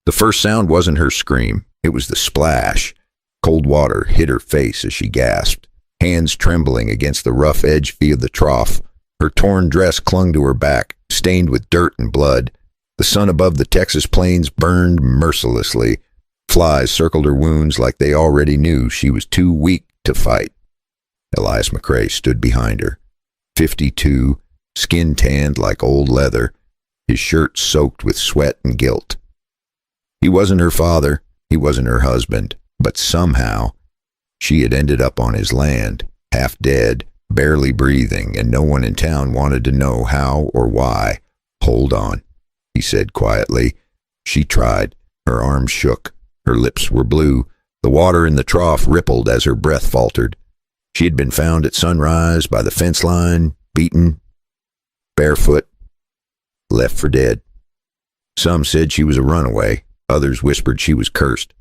The first sound wasn't her scream. It was the splash. Cold water hit her face as she gasped, hands trembling against the rough edge of the trough. Her torn dress clung to her back, stained with dirt and blood. The sun above the Texas plains burned mercilessly. Flies circled her wounds like they already knew she was too weak to fight. Elias McCrae stood behind her, 52, skin tanned like old leather, his shirt soaked with sweat and guilt. He wasn't her father, he wasn't her husband, but somehow she had ended up on his land, half dead, barely breathing, and no one in town wanted to know how or why. "Hold on," he said quietly. She tried. Her arms shook. Her lips were blue. The water in the trough rippled as her breath faltered. She had been found at sunrise by the fence line, beaten, barefoot, left for dead. Some said she was a runaway. Others whispered she was cursed.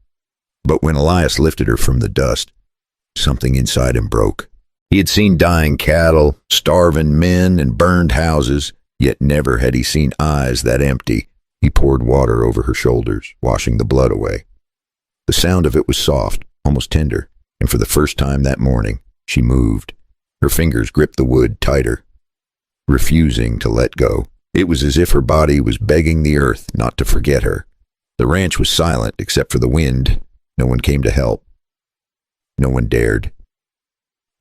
But when Elias lifted her from the dust, something inside him broke. He had seen dying cattle, starving men, and burned houses, yet never had he seen eyes that empty. He poured water over her shoulders, washing the blood away. The sound of it was soft, almost tender, and for the first time that morning, she moved. Her fingers gripped the wood tighter, refusing to let go. It was as if her body was begging the earth not to forget her. The ranch was silent except for the wind. No one came to help. No one dared.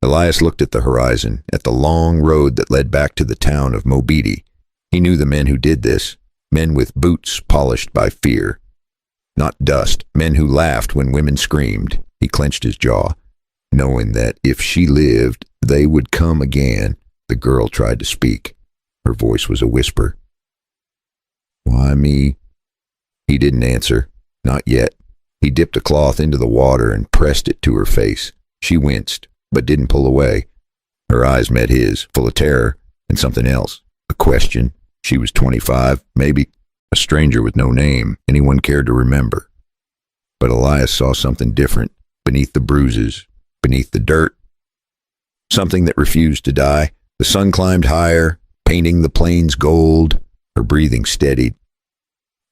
Elias looked at the horizon, at the long road that led back to the town of Mobeetie. He knew the men who did this, men with boots polished by fear. Not dust, men who laughed when women screamed. He clenched his jaw, knowing that if she lived, they would come again. The girl tried to speak. Her voice was a whisper. "Why me?" He didn't answer. Not yet. He dipped a cloth into the water and pressed it to her face. She winced, but didn't pull away. Her eyes met his, full of terror and something else. A question. She was 25, maybe a stranger with no name anyone cared to remember. But Elias saw something different beneath the bruises, beneath the dirt. Something that refused to die. The sun climbed higher, painting the plains gold. Her breathing steadied.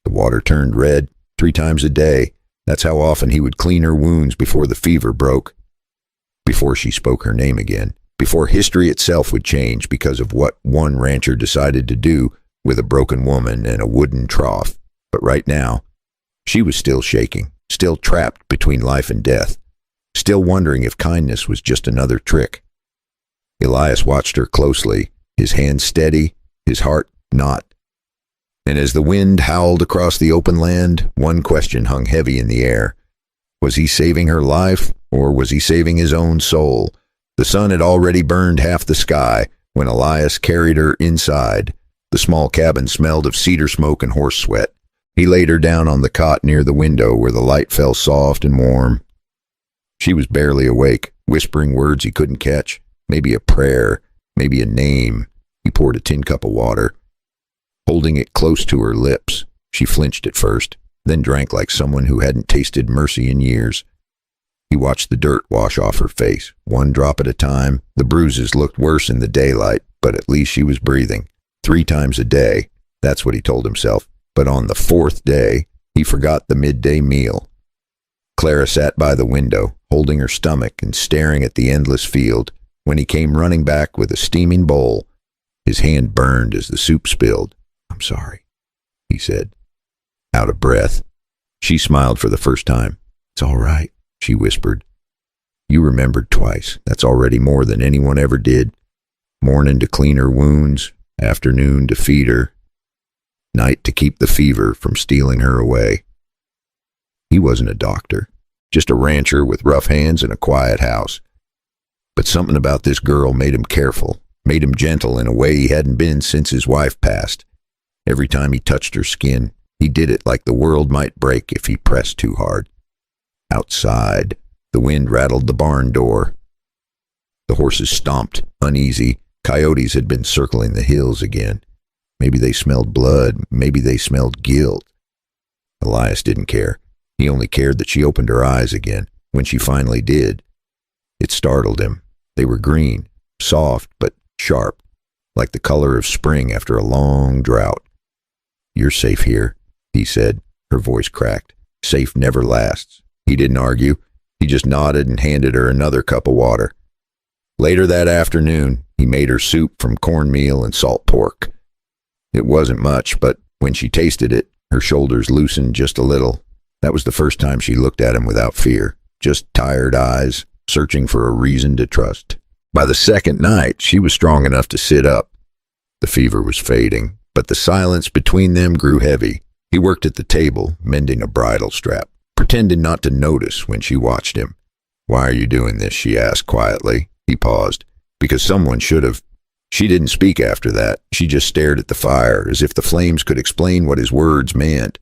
The water turned red 3 times a day. That's how often he would clean her wounds before the fever broke. Before she spoke her name again. Before history itself would change because of what one rancher decided to do with a broken woman and a wooden trough. But right now, she was still shaking, still trapped between life and death, still wondering if kindness was just another trick. Elias watched her closely, his hand steady, his heart not. And as the wind howled across the open land, one question hung heavy in the air. Was he saving her life, or was he saving his own soul? The sun had already burned half the sky when Elias carried her inside. The small cabin smelled of cedar smoke and horse sweat. He laid her down on the cot near the window where the light fell soft and warm. She was barely awake, whispering words he couldn't catch. Maybe a prayer, maybe a name. He poured a tin cup of water. Holding it close to her lips, she flinched at first, then drank like someone who hadn't tasted mercy in years. He watched the dirt wash off her face, one drop at a time. The bruises looked worse in the daylight, but at least she was breathing. 3 times a day, that's what he told himself. But on the 4th day, he forgot the midday meal. Clara sat by the window, holding her stomach and staring at the endless field. When he came running back with a steaming bowl, his hand burned as the soup spilled. "I'm sorry," he said, out of breath. She smiled for the first time. "It's all right," she whispered. "You remembered twice. That's already more than anyone ever did. Morning to clean her wounds, afternoon to feed her, night to keep the fever from stealing her away." He wasn't a doctor, just a rancher with rough hands and a quiet house. But something about this girl made him careful, made him gentle in a way he hadn't been since his wife passed. Every time he touched her skin, he did it like the world might break if he pressed too hard. Outside, the wind rattled the barn door. The horses stomped, uneasy. Coyotes had been circling the hills again. Maybe they smelled blood, maybe they smelled guilt. Elias didn't care. He only cared that she opened her eyes again. When she finally did, it startled him. They were green, soft but sharp, like the color of spring after a long drought. "You're safe here," he said. Her voice cracked. Safe never lasts. He didn't argue. He just nodded and handed her another cup of water. Later that afternoon, he made her soup from cornmeal and salt pork. It wasn't much, but when she tasted it, her shoulders loosened just a little. That was the first time she looked at him without fear, just tired eyes, searching for a reason to trust. By the second night, she was strong enough to sit up. The fever was fading, but the silence between them grew heavy. He worked at the table, mending a bridle strap, pretending not to notice when she watched him. "Why are you doing this?" she asked quietly. He paused. "Because someone should have." She didn't speak after that. She just stared at the fire, as if the flames could explain what his words meant.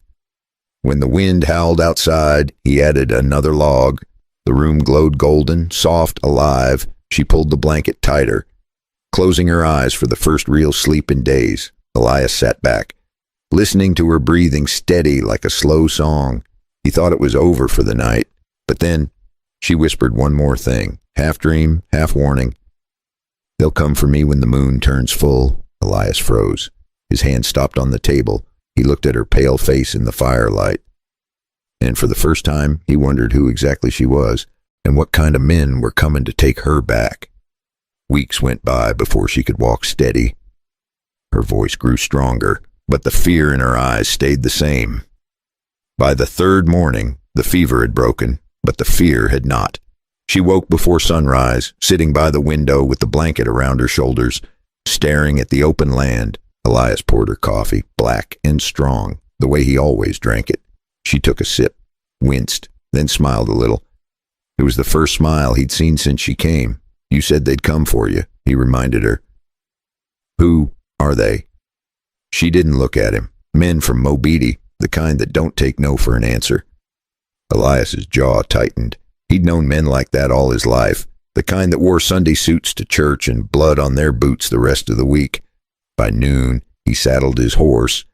When the wind howled outside, he added another log. The room glowed golden, soft, alive. She pulled the blanket tighter. Closing her eyes for the first real sleep in days, Elias sat back, listening to her breathing steady like a slow song. He thought it was over for the night, but then she whispered one more thing, half dream, half warning. "They'll come for me when the moon turns full." Elias froze. His hand stopped on the table. He looked at her pale face in the firelight. And for the first time, he wondered who exactly she was, and what kind of men were coming to take her back. Weeks went by before she could walk steady. Her voice grew stronger, but the fear in her eyes stayed the same. By the third morning, the fever had broken, but the fear had not. She woke before sunrise, sitting by the window with the blanket around her shoulders, staring at the open land. Elias poured her coffee, black and strong, the way he always drank it. She took a sip, winced, then smiled a little. It was the first smile he'd seen since she came. "You said they'd come for you," he reminded her. "Who are they?" She didn't look at him. Men from Mobeetie, the kind that don't take no for an answer. Elias's jaw tightened. He'd known men like that all his life, the kind that wore Sunday suits to church and blood on their boots the rest of the week. By noon, he saddled his horse.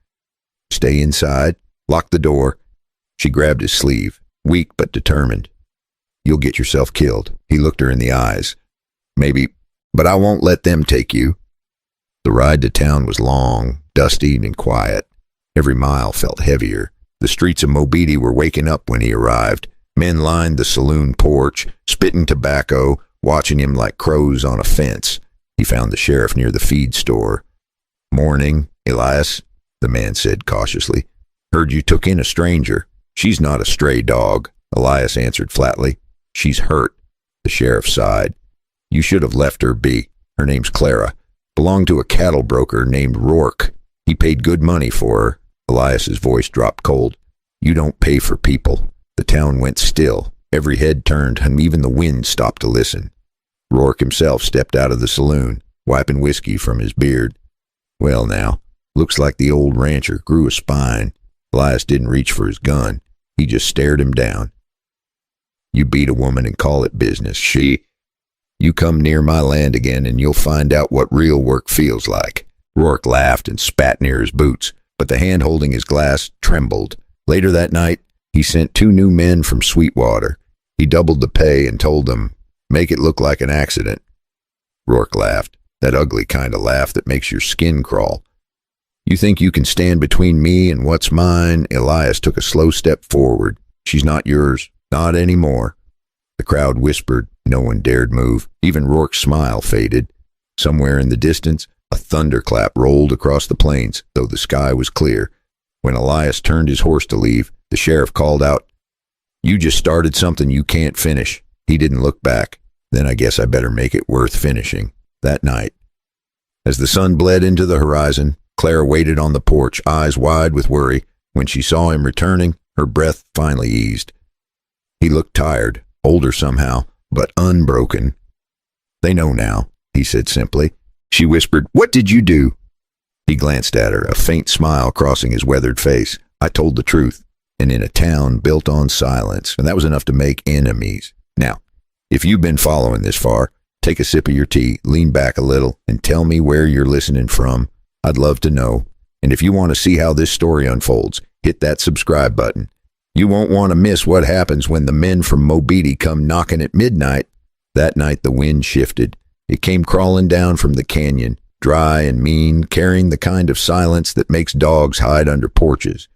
"Stay inside, lock the door." She grabbed his sleeve, weak but determined. "You'll get yourself killed." He looked her in the eyes. "Maybe, but I won't let them take you." The ride to town was long, dusty, and quiet. Every mile felt heavier. The streets of Mobeetie were waking up when he arrived. Men lined the saloon porch, spitting tobacco, watching him like crows on a fence. He found the sheriff near the feed store. "Morning, Elias," the man said cautiously. "Heard you took in a stranger." "She's not a stray dog," Elias answered flatly. "She's hurt." The sheriff sighed. "You should have left her be. Her name's Clara. Belonged to a cattle broker named Rourke. He paid good money for her." Elias's voice dropped cold. "You don't pay for people." The town went still. Every head turned, and even the wind stopped to listen. Rourke himself stepped out of the saloon, wiping whiskey from his beard. "Well now, looks like the old rancher grew a spine." Elias didn't reach for his gun. He just stared him down. "You beat a woman and call it business. You come near my land again and you'll find out what real work feels like." Rourke laughed and spat near his boots, but the hand holding his glass trembled. Later that night, he sent 2 new men from Sweetwater. He doubled the pay and told them, "Make it look like an accident." Rourke laughed, that ugly kind of laugh that makes your skin crawl. "You think you can stand between me and what's mine?" Elias took a slow step forward. "She's not yours, not anymore." The crowd whispered. No one dared move. Even Rourke's smile faded. Somewhere in the distance, a thunderclap rolled across the plains, though the sky was clear. When Elias turned his horse to leave, the sheriff called out, "You just started something you can't finish." He didn't look back. "Then I guess I better make it worth finishing." That night, as the sun bled into the horizon, Clara waited on the porch, eyes wide with worry. When she saw him returning, her breath finally eased. He looked tired, older somehow, but unbroken. "They know now," he said simply. She whispered, "What did you do?" He glanced at her, a faint smile crossing his weathered face. "I told the truth, and in a town built on silence, and that was enough to make enemies. Now, if you've been following this far, take a sip of your tea, lean back a little, and tell me where you're listening from. I'd love to know. And if you want to see how this story unfolds, hit that subscribe button. You won't want to miss what happens when the men from Mobeetie come knocking at midnight." That night the wind shifted. It came crawling down from the canyon, dry and mean, carrying the kind of silence that makes dogs hide under porches.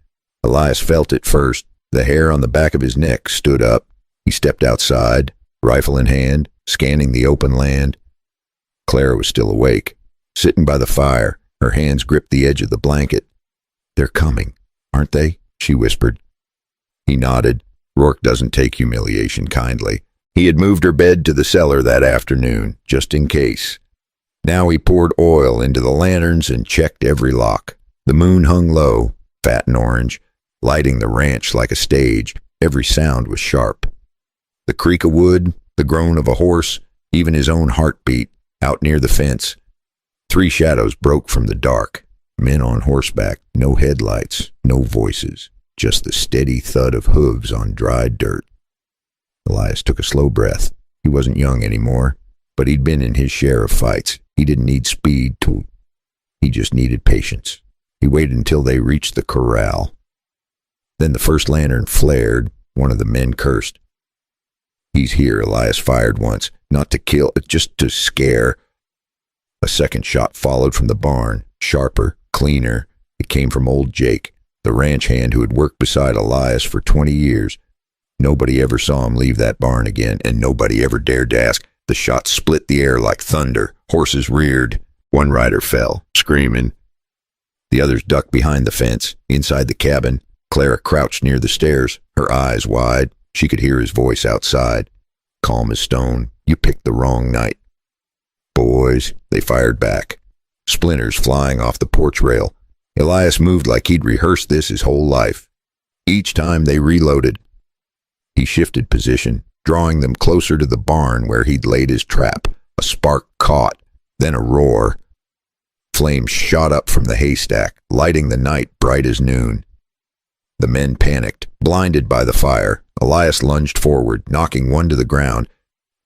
Elias felt it first. The hair on the back of his neck stood up. He stepped outside, rifle in hand, scanning the open land. Clara was still awake, sitting by the fire. Her hands gripped the edge of the blanket. "They're coming, aren't they?" she whispered. He nodded. Rourke doesn't take humiliation kindly. He had moved her bed to the cellar that afternoon, just in case. Now he poured oil into the lanterns and checked every lock. The moon hung low, fat and orange, lighting the ranch like a stage. Every sound was sharp. The creak of wood, the groan of a horse, even his own heartbeat, out near the fence. 3 shadows broke from the dark. Men on horseback, no headlights, no voices, just the steady thud of hooves on dry dirt. Elias took a slow breath. He wasn't young anymore, but he'd been in his share of fights. He didn't need speed he just needed patience. He waited until they reached the corral. Then the first lantern flared. One of the men cursed. "He's here," Elias fired once, not to kill, just to scare. A second shot followed from the barn, sharper, cleaner. It came from old Jake, the ranch hand who had worked beside Elias for 20 years. Nobody ever saw him leave that barn again, and nobody ever dared to ask. The shot split the air like thunder. Horses reared. One rider fell, screaming. The others ducked behind the fence. Inside the cabin, Clara crouched near the stairs, her eyes wide. She could hear his voice outside, calm as stone. "You picked the wrong night." "Boys," they fired back. Splinters flying off the porch rail. Elias moved like he'd rehearsed this his whole life. Each time they reloaded. He shifted position, drawing them closer to the barn where he'd laid his trap. A spark caught, then a roar. Flames shot up from the haystack, lighting the night bright as noon. The men panicked, blinded by the fire. Elias lunged forward, knocking one to the ground.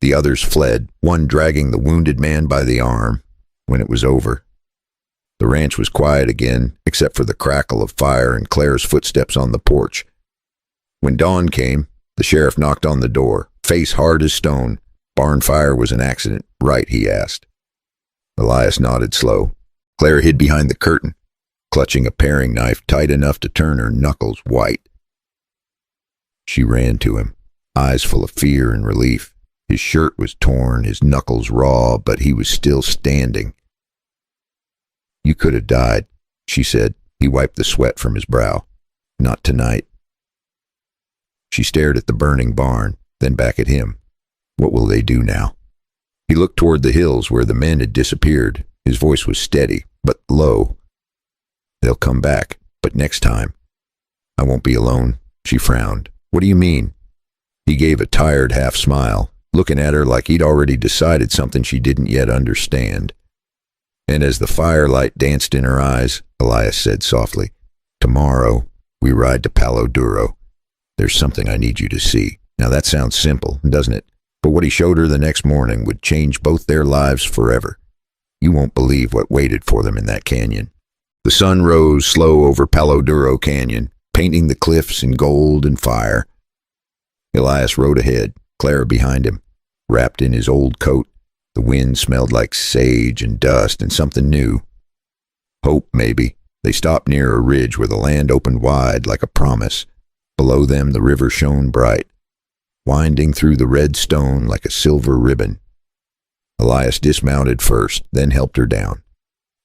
The others fled, one dragging the wounded man by the arm. When it was over, the ranch was quiet again, except for the crackle of fire and Clara's footsteps on the porch. When dawn came, the sheriff knocked on the door, face hard as stone. "Barn fire was an accident, right?" he asked. Elias nodded slow. Clara hid behind the curtain, clutching a paring knife tight enough to turn her knuckles white. She ran to him, eyes full of fear and relief. His shirt was torn, his knuckles raw, but he was still standing. "You could have died," she said. He wiped the sweat from his brow. "Not tonight." She stared at the burning barn, then back at him. What will they do now? He looked toward the hills where the men had disappeared. His voice was steady, but low. "They'll come back, but next time. I won't be alone." She frowned. "What do you mean?" He gave a tired half smile, looking at her like he'd already decided something she didn't yet understand. And as the firelight danced in her eyes, Elias said softly, "Tomorrow, we ride to Palo Duro. There's something I need you to see." Now that sounds simple, doesn't it? But what he showed her the next morning would change both their lives forever. You won't believe what waited for them in that canyon. The sun rose slow over Palo Duro Canyon, painting the cliffs in gold and fire. Elias rode ahead, Clara behind him, wrapped in his old coat. The wind smelled like sage and dust and something new. Hope, maybe. They stopped near a ridge where the land opened wide like a promise. Below them the river shone bright, winding through the red stone like a silver ribbon. Elias dismounted first, then helped her down.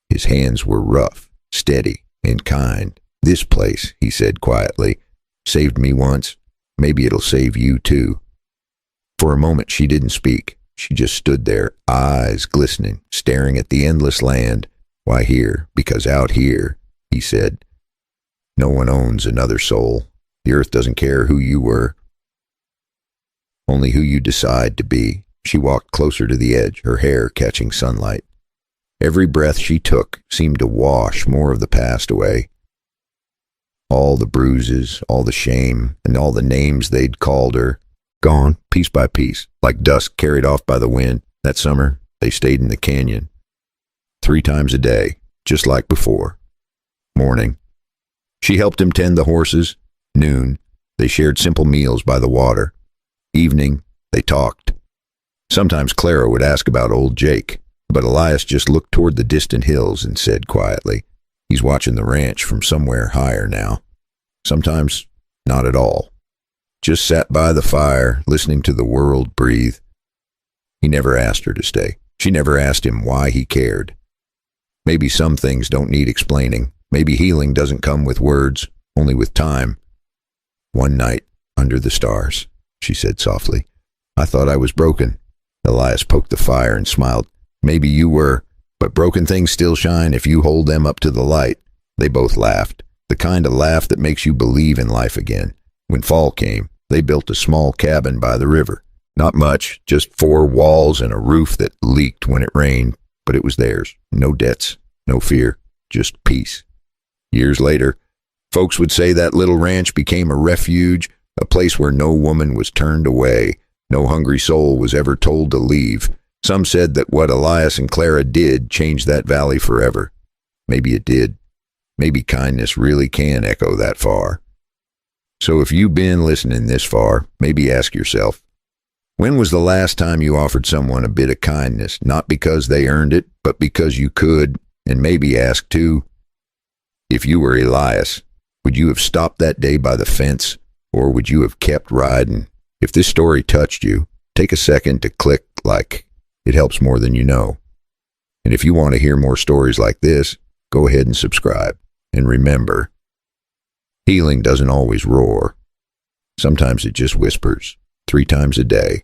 His hands were rough, steady, and kind. "This place," he said quietly, "saved me once. Maybe it'll save you too." For a moment she didn't speak. She just stood there, eyes glistening, staring at the endless land. "Why here? Because out here," he said, "no one owns another soul. The earth doesn't care who you were, only who you decide to be." She walked closer to the edge, her hair catching sunlight. Every breath she took seemed to wash more of the past away. All the bruises, all the shame, and all the names they'd called her, gone piece by piece, like dust carried off by the wind. That summer, they stayed in the canyon. 3 times a day, just like before. Morning, she helped him tend the horses. Noon, they shared simple meals by the water. Evening, they talked. Sometimes Clara would ask about old Jake, but Elias just looked toward the distant hills and said quietly, "He's watching the ranch from somewhere higher now." Sometimes not at all. Just sat by the fire, listening to the world breathe. He never asked her to stay. She never asked him why he cared. Maybe some things don't need explaining. Maybe healing doesn't come with words, only with time. One night, under the stars, she said softly, I thought I was broken. Elias poked the fire and smiled. Maybe you were, but broken things still shine if you hold them up to the light. They both laughed, the kind of laugh that makes you believe in life again. When fall came, they built a small cabin by the river. Not much, just 4 walls and a roof that leaked when it rained, but it was theirs. No debts, no fear, just peace. Years later, folks would say that little ranch became a refuge, a place where no woman was turned away, no hungry soul was ever told to leave. Some said that what Elias and Clara did changed that valley forever. Maybe it did. Maybe kindness really can echo that far. So if you've been listening this far, maybe ask yourself, when was the last time you offered someone a bit of kindness, not because they earned it, but because you could? And maybe ask too, if you were Elias, would you have stopped that day by the fence, or would you have kept riding? If this story touched you, take a second to click like. It helps more than you know. And if you want to hear more stories like this, go ahead and subscribe. And remember, healing doesn't always roar. Sometimes it just whispers 3 times a day.